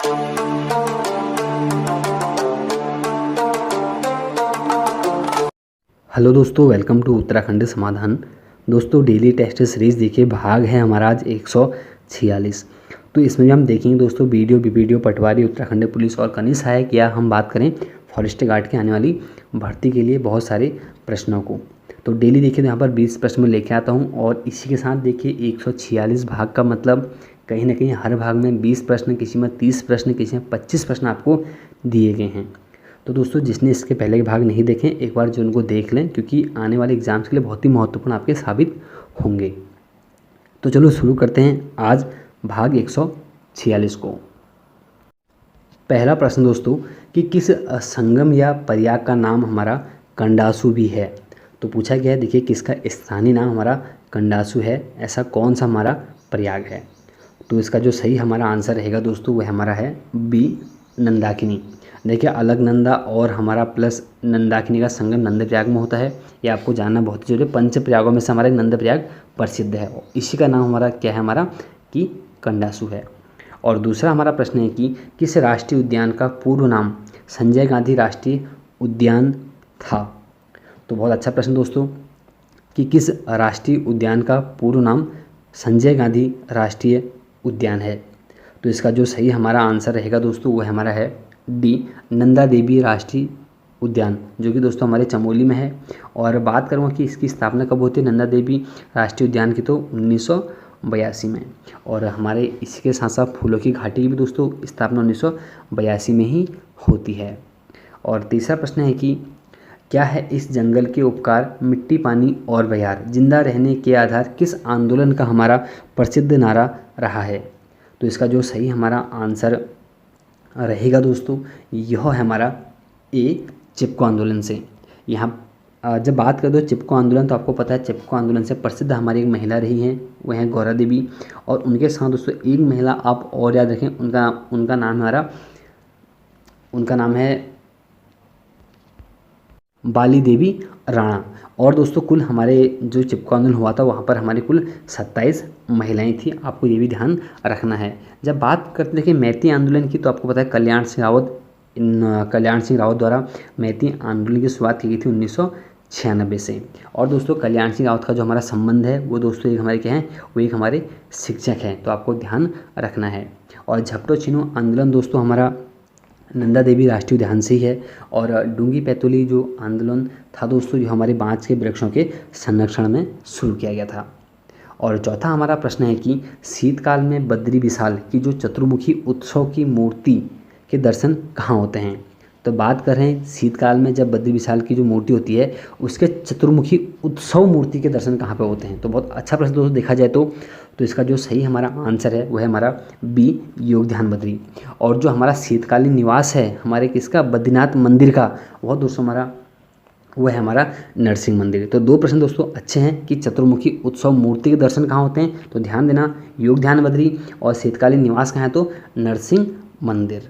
Hello दोस्तों, welcome to Uttarakhand समाधान। दोस्तों डेली टेस्ट सीरीज़ देखिए, भाग है हमारा आज 146। तो इसमें भी हम देखेंगे दोस्तों बीडीओ पटवारी उत्तराखंड पुलिस और खनिज सहायक, या हम बात करें फॉरेस्ट गार्ड के आने वाली भर्ती के लिए बहुत सारे प्रश्नों को। तो डेली देखिए तो यहाँ पर 20 प्रश्न में लेके आता हूँ, और इसी के साथ देखिए 146 भाग का मतलब कहीं ना कहीं हर भाग में 20 प्रश्न, किसी में 30 प्रश्न, किसी में 25 प्रश्न आपको दिए गए हैं। तो दोस्तों जिसने इसके पहले के भाग नहीं देखे, एक बार जो उनको देख लें, क्योंकि आने वाले एग्जाम्स के लिए बहुत ही महत्वपूर्ण आपके साबित होंगे। तो चलो शुरू करते हैं आज भाग 146 को। पहला प्रश्न दोस्तों कि किस संगम या प्रयाग का नाम हमारा कंडासु भी है। तो पूछा गया है, देखिए किसका स्थानीय नाम हमारा कंडासु है, ऐसा कौन सा हमारा प्रयाग है। तो इसका जो सही हमारा आंसर रहेगा दोस्तों वह हमारा है बी, नंदाकिनी। देखिए अलकनंदा और हमारा प्लस नंदाकिनी का संगम नंदप्रयाग में होता है, ये आपको जानना बहुत ही जरूरी है। पंच प्रयागों में से हमारा नंदप्रयाग प्रसिद्ध है, इसी का नाम हमारा क्या है, हमारा कि कंडासु है। और दूसरा हमारा प्रश्न है कि किस राष्ट्रीय उद्यान का पूर्व नाम संजय गांधी राष्ट्रीय उद्यान था। तो बहुत अच्छा प्रश्न दोस्तों कि किस राष्ट्रीय उद्यान का पूर्व नाम संजय गांधी राष्ट्रीय उद्यान है। तो इसका जो सही हमारा आंसर रहेगा दोस्तों वह हमारा है डी, नंदा देवी राष्ट्रीय उद्यान, जो कि दोस्तों हमारे चमोली में है। और बात करूँगा कि इसकी स्थापना कब होती है नंदा देवी राष्ट्रीय उद्यान की, तो 1982 में। और हमारे इसी के साथ साथ फूलों की घाटी की भी दोस्तों स्थापना 1982 में ही होती है। और तीसरा प्रश्न है कि क्या है इस जंगल के उपकार मिट्टी, पानी और बयार जिंदा रहने के आधार किस आंदोलन का हमारा प्रसिद्ध नारा रहा है। तो इसका जो सही हमारा आंसर रहेगा दोस्तों यह है हमारा ए, चिपको आंदोलन से। यहाँ जब बात कर दो चिपको आंदोलन, तो आपको पता है चिपको आंदोलन से प्रसिद्ध हमारी एक महिला रही हैं, वह है गौरा देवी। और उनके साथ दोस्तों एक महिला आप और याद रखें, उनका नाम है बाली देवी राणा। और दोस्तों कुल हमारे जो चिपको आंदोलन हुआ था वहाँ पर हमारी कुल 27 महिलाएं थी, आपको ये भी ध्यान रखना है। जब बात करते देखिए मैती आंदोलन की, तो आपको पता है कल्याण सिंह रावत द्वारा मैती आंदोलन की शुरुआत की गई थी 1996 से। और दोस्तों कल्याण सिंह रावत का जो हमारा संबंध है वो दोस्तों एक हमारे क्या हैं, वो एक हमारे शिक्षक हैं, तो आपको ध्यान रखना है। और झपटो चिनो आंदोलन दोस्तों हमारा नंदा देवी राष्ट्रीय उद्यान से ही है। और डूंगी पैतोली जो आंदोलन था दोस्तों, जो हमारे बांस के वृक्षों के संरक्षण में शुरू किया गया था। और चौथा हमारा प्रश्न है कि शीतकाल में बद्री विशाल की जो चतुर्मुखी उत्सव की मूर्ति के दर्शन कहाँ होते हैं। तो बात करें शीतकाल में जब बद्री विशाल की जो मूर्ति होती है उसके चतुर्मुखी उत्सव मूर्ति के दर्शन कहाँ पे होते हैं। तो बहुत अच्छा प्रश्न दोस्तों देखा जाए तो इसका जो सही हमारा आंसर है वो है हमारा बी, योगध्यान बद्री। और जो हमारा शीतकालीन निवास है हमारे किसका, बद्रीनाथ मंदिर का, वह दोस्तों हमारा वो है हमारा नरसिंह मंदिर। तो दो प्रश्न दोस्तों अच्छे हैं कि चतुर्मुखी उत्सव मूर्ति के दर्शन कहाँ होते हैं, तो ध्यान देना योगध्यान बद्री, और शीतकालीन निवास कहाँ है, तो नरसिंह मंदिर।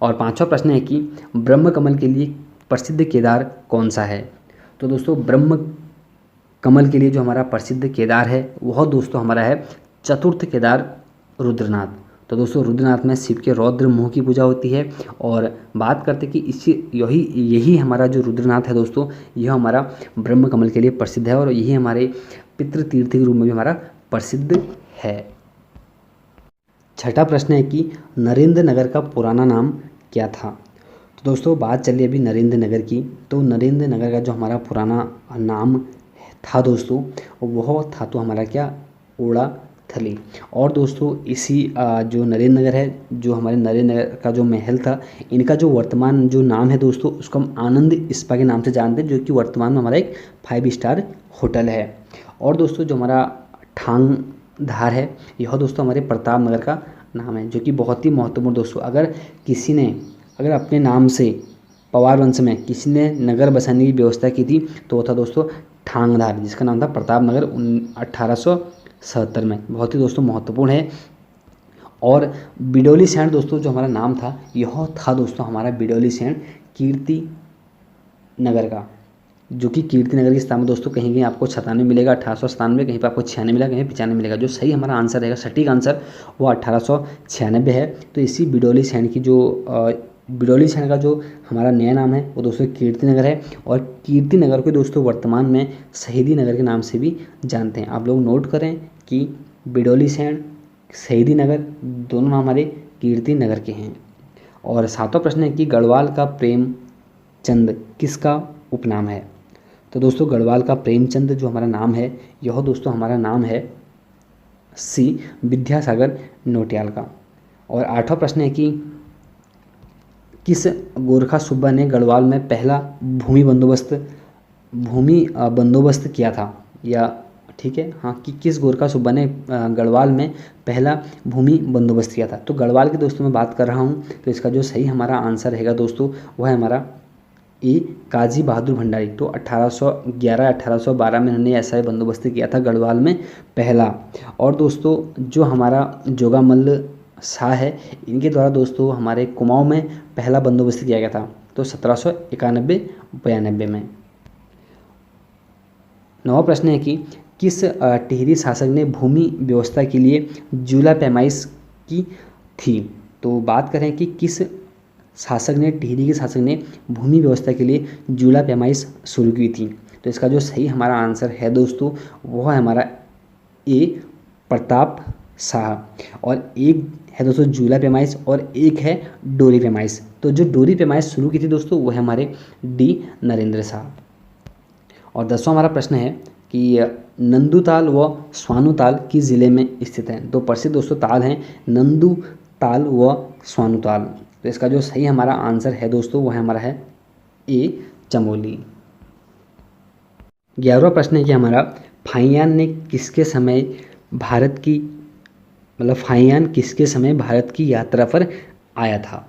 और पांचवा प्रश्न है कि ब्रह्म कमल के लिए प्रसिद्ध केदार कौन सा है। तो दोस्तों ब्रह्म कमल के लिए जो हमारा प्रसिद्ध केदार है वह दोस्तों हमारा है चतुर्थ केदार रुद्रनाथ। तो दोस्तों रुद्रनाथ में शिव के रौद्र मुँह की पूजा होती है। और बात करते कि यही हमारा जो रुद्रनाथ है दोस्तों, यह हमारा ब्रह्म कमल के लिए प्रसिद्ध है, और यही हमारे पितृतीर्थ के रूप में भी हमारा प्रसिद्ध है। छठा प्रश्न है कि नरेंद्र नगर का पुराना नाम क्या था। तो दोस्तों बात चलिए अभी नरेंद्र नगर की। तो नरेंद्र नगर का जो हमारा पुराना नाम था दोस्तों वह था तो हमारा क्या, ओड़ा थली। और दोस्तों इसी जो नरेंद्र नगर है, जो हमारे नरेंद्र नगर का जो महल था, इनका जो वर्तमान जो नाम है दोस्तों उसको हम आनंद स्पा के नाम से जानते हैं, जो कि वर्तमान में हमारा एक 5 स्टार होटल है। और दोस्तों जो हमारा ठांग धार है यह दोस्तों हमारे प्रताप नगर का नाम है, जो कि बहुत ही महत्वपूर्ण दोस्तों। अगर अपने नाम से पवार वंश में किसी ने नगर बसाने की व्यवस्था की थी तो वो था दोस्तों ठांगधार, जिसका नाम था प्रताप नगर 1877 में। बहुत ही दोस्तों महत्वपूर्ण है। और बिडोली सैंड दोस्तों जो हमारा नाम था यह था दोस्तों हमारा बिडोली सैंड कीर्ति नगर का, जो कि कीर्ति नगर की स्थान में दोस्तों कहीं कहीं आपको 97 मिलेगा, 1897, कहीं पर आपको 96 मिलेगा, कहीं 95 मिलेगा। जो सही हमारा आंसर रहेगा, सटीक आंसर वो 1896 है। तो इसी बिडोली सैन की जो बिडोली सैन का जो हमारा नया नाम है वो दोस्तों कीर्ति नगर है। और कीर्ति नगर को दोस्तों वर्तमान में शहीदी नगर के नाम से भी जानते हैं। आप लोग नोट करें कि बिडोली सैन, शहीदी नगर दोनों नाम हमारे कीर्ति नगर के हैं। और 7वां प्रश्न है कि गढ़वाल का प्रेमचंद किसका उपनाम है। तो दोस्तों गढ़वाल का प्रेमचंद जो हमारा नाम है, यह दोस्तों हमारा नाम है सी विद्यासागर नौटियाल का। और 8वां प्रश्न है कि किस गोरखा सूबा ने गढ़वाल में पहला भूमि बंदोबस्त किया था, या ठीक है हाँ, कि किस गोरखा सूबा ने गढ़वाल में पहला भूमि बंदोबस्त किया था। तो गढ़वाल के दोस्तों मैं बात कर रहा हूँ, तो इसका जो सही हमारा आंसर रहेगा दोस्तों वह है हमारा ए काजी बहादुर भंडारी। तो 1811-1812 में इन्होंने ऐसा बंदोबस्त किया था गढ़वाल में पहला। और दोस्तों जो हमारा जोगामल्ल शाह है, इनके द्वारा दोस्तों हमारे कुमाऊं में पहला बंदोबस्त किया गया था, तो 1791-92 में। 9वां प्रश्न है कि किस टिहरी शासक ने भूमि व्यवस्था के लिए जूला पैमाइश की थी। तो बात करें कि किस शासक ने, टिहरी के शासक ने भूमि व्यवस्था के लिए जूला पैमाइश शुरू की थी। तो इसका जो सही हमारा आंसर है दोस्तों वह है हमारा ए प्रताप शाह। और एक है दोस्तों जूला पैमाइश और एक है डोरी पैमाइश। तो जो डोरी पैमाइश शुरू की थी दोस्तों वह है हमारे डी नरेंद्र शाह। और 10वां हमारा प्रश्न है कि नंदूताल व स्वानुताल किस जिले में स्थित है। तो प्रसिद्ध दोस्तों ताल हैं नंदूताल व स्वानुताल। तो इसका जो सही हमारा आंसर है दोस्तों वह हमारा है ए चमोली। 11वां प्रश्न है कि हमारा फाहियान किसके समय भारत की यात्रा पर आया था।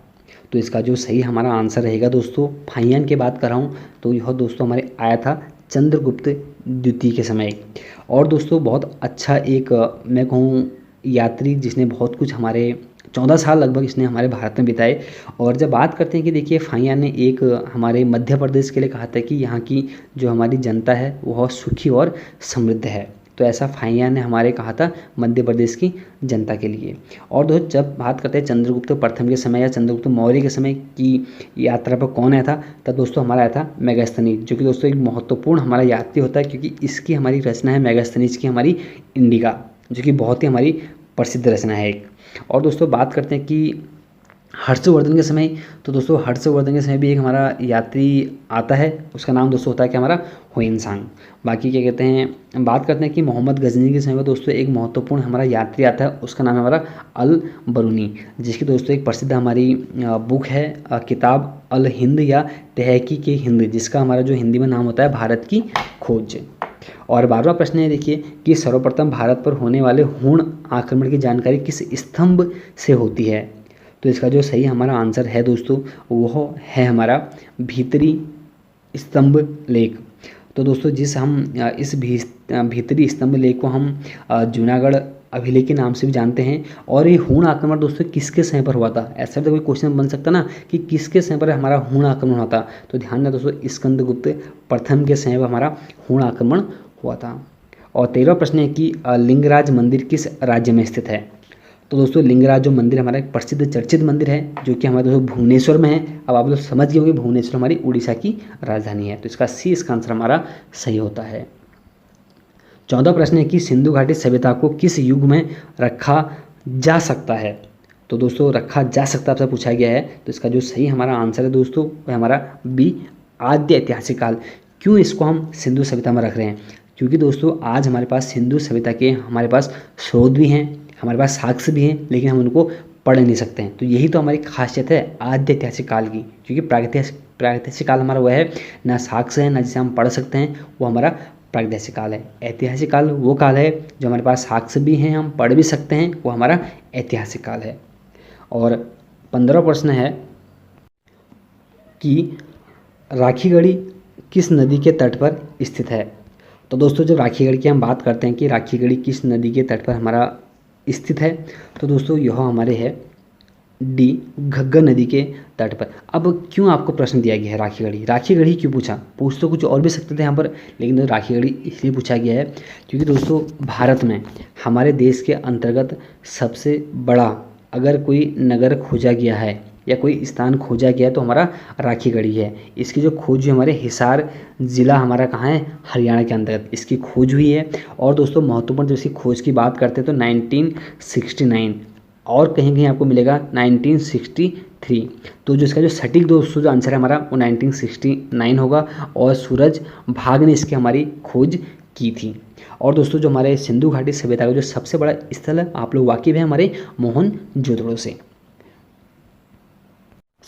तो इसका जो सही हमारा आंसर रहेगा दोस्तों, फाहियान की बात कर रहा हूँ तो यह दोस्तों हमारे आया था चंद्रगुप्त द्वितीय के समय। और दोस्तों बहुत अच्छा एक मैं कहूँ यात्री जिसने बहुत कुछ हमारे 14 साल लगभग इसने हमारे भारत में बिताए। और जब बात करते हैं कि देखिए फाहियान ने एक हमारे मध्य प्रदेश के लिए कहा था कि यहाँ की जो हमारी जनता है वह सुखी और समृद्ध है। तो ऐसा फाहियान ने हमारे कहा था मध्य प्रदेश की जनता के लिए। और दोस्तों जब बात करते हैं चंद्रगुप्त प्रथम के समय या चंद्रगुप्त मौर्य के समय की यात्रा पर कौन आया था, तब दोस्तों हमारा आया था मेगास्थनीज, जो कि दोस्तों एक महत्वपूर्ण हमारा यात्री होता है क्योंकि इसकी हमारी रचना है मेगास्थनीज की हमारी इंडिका, जो कि बहुत ही हमारी प्रसिद्ध रचना है एक। और दोस्तों बात करते हैं कि हर्षवर्धन के समय, तो दोस्तों हर्षवर्धन के समय भी एक हमारा यात्री आता है, उसका नाम दोस्तों होता है कि हमारा हुइनसांग। बाकी क्या कहते हैं, बात करते हैं कि मोहम्मद गजनी के समय में दोस्तों एक महत्वपूर्ण हमारा यात्री आता है, उसका नाम है हमारा अल बरूनी, जिसकी दोस्तों एक प्रसिद्ध हमारी बुक है किताब अल हिंद या तहकीक के हिंद, जिसका हमारा जो हिंदी में नाम होता है भारत की खोज। और 12वां प्रश्न है देखिए कि सर्वप्रथम भारत पर होने वाले हूण आक्रमण की जानकारी किस स्तंभ से होती है। तो इसका जो सही हमारा आंसर है दोस्तों वह है हमारा भीतरी स्तंभ लेख। तो दोस्तों जिस हम इस भीतरी स्तंभ लेख को हम जूनागढ़ अभिलेख के नाम से भी जानते हैं। और ये हूण आक्रमण दोस्तों किसके समय पर हुआ था, ऐसा तो कोई क्वेश्चन बन सकता ना कि किसके समय पर हमारा हूण आक्रमण हुआ था। तो ध्यान दें दोस्तों स्कंदगुप्त प्रथम के समय पर हमारा हूण आक्रमण हुआ था। और 13वां प्रश्न है कि लिंगराज मंदिर किस राज्य में स्थित है। तो दोस्तों लिंगराज जो मंदिर हमारा एक प्रसिद्ध चर्चित मंदिर है जो कि हमारे दोस्तों भुवनेश्वर में है। अब आप लोग समझ गए होंगे भुवनेश्वर हमारी उड़ीसा की राजधानी है, तो इसका सी इसका आंसर हमारा सही होता है। 14वां प्रश्न है कि सिंधु घाटी सभ्यता को किस युग में रखा जा सकता है। तो दोस्तों रखा जा सकता है आपसे पूछा गया है, तो इसका जो सही हमारा आंसर है दोस्तों वह हमारा बी आद्य ऐतिहासिक काल। क्यों इसको हम सिंधु सभ्यता में रख रहे हैं, क्योंकि दोस्तों आज हमारे पास सिंधु सभ्यता के हमारे पास स्रोत भी हैं, हमारे पास साक्ष्य भी हैं, लेकिन हम उनको पढ़ नहीं सकते हैं। तो यही तो हमारी खासियत है आद्य ऐतिहासिक काल की, क्योंकि प्रागैतिहासिक काल हमारा वह है ना साक्ष्य है ना जिसे हम पढ़ सकते हैं, वो हमारा प्रागैतिहासिक काल है। ऐतिहासिक काल वो काल है जो हमारे पास साक्ष्य भी हैं, हम पढ़ भी सकते हैं, वो हमारा ऐतिहासिक काल है। और 15वां प्रश्न है कि राखीगढ़ी किस नदी के तट पर स्थित है। तो दोस्तों जब राखीगढ़ी की हम बात करते हैं कि राखीगढ़ी किस नदी के तट पर हमारा स्थित है, तो दोस्तों यह हमारे है डी घग्गर नदी के तट पर। अब क्यों आपको प्रश्न दिया गया है राखी गढ़ी? राखी गढ़ी क्यों पूछ तो कुछ और भी सकते थे यहाँ पर, लेकिन राखी गढ़ी इसलिए पूछा गया है क्योंकि दोस्तों भारत में हमारे देश के अंतर्गत सबसे बड़ा अगर कोई नगर खोजा गया है या कोई स्थान खोजा गया है तो हमारा राखी गढ़ी है। इसकी जो खोज हुई हमारे हिसार ज़िला हमारा कहाँ है, हरियाणा के अंतर्गत इसकी खोज हुई है। और दोस्तों महत्वपूर्ण जब इसकी खोज की बात करते हैं तो 1969 और कहीं कहीं आपको मिलेगा 1963। तो जो इसका जो सटीक दोस्तों जो आंसर है हमारा वो 1969 होगा और सूरज भाग ने इसकी हमारी खोज की थी। और दोस्तों जो हमारे सिंधु घाटी सभ्यता का जो सबसे बड़ा स्थल है आप लोग वाकिफ है हमारे मोहनजोदड़ो से।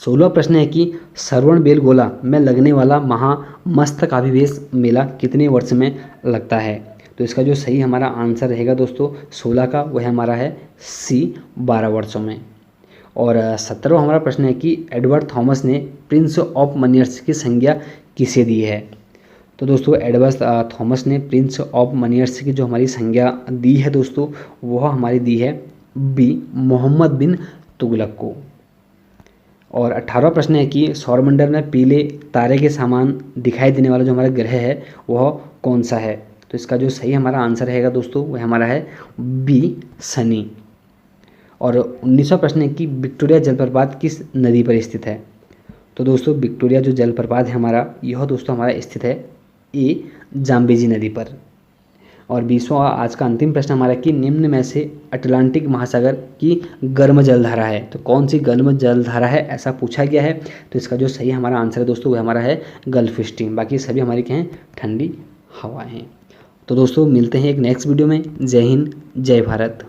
16वां प्रश्न है कि श्रवणबेलगोला में लगने वाला महामस्तकाभिषेक मेला कितने वर्ष में लगता है? तो इसका जो सही हमारा आंसर रहेगा दोस्तों 16 का वह हमारा है सी 12 वर्षों में। और 17वां हमारा प्रश्न है कि एडवर्ड थॉमस ने प्रिंस ऑफ मनियर्स की संज्ञा किसे दी है? तो दोस्तों एडवर्ड थॉमस ने प्रिंस ऑफ मनियर्स की जो हमारी संज्ञा दी है दोस्तों वह हमारी दी है बी मोहम्मद बिन तुगलक को। और 18वां प्रश्न है कि सौरमंडल में पीले तारे के समान दिखाई देने वाला जो हमारा ग्रह है वह कौन सा है? तो इसका जो सही हमारा आंसर रहेगा दोस्तों वह हमारा है बी शनि। और 19वां प्रश्न है कि विक्टोरिया जलप्रपात किस नदी पर स्थित है? तो दोस्तों विक्टोरिया जो जलप्रपात है हमारा यह दोस्तों हमारा स्थित है ए जाम्बेजी नदी पर। और 20वां आज का अंतिम प्रश्न हमारा कि निम्न में से अटलांटिक महासागर की गर्म जलधारा है तो कौन सी गर्म जलधारा है ऐसा पूछा गया है। तो इसका जो सही हमारा आंसर है दोस्तों वह हमारा है गल्फ स्ट्रीम। बाकी सभी हमारी क्या हैं, ठंडी हवाएं हैं। तो दोस्तों मिलते हैं एक नेक्स्ट वीडियो में। जय हिंद, जय भारत।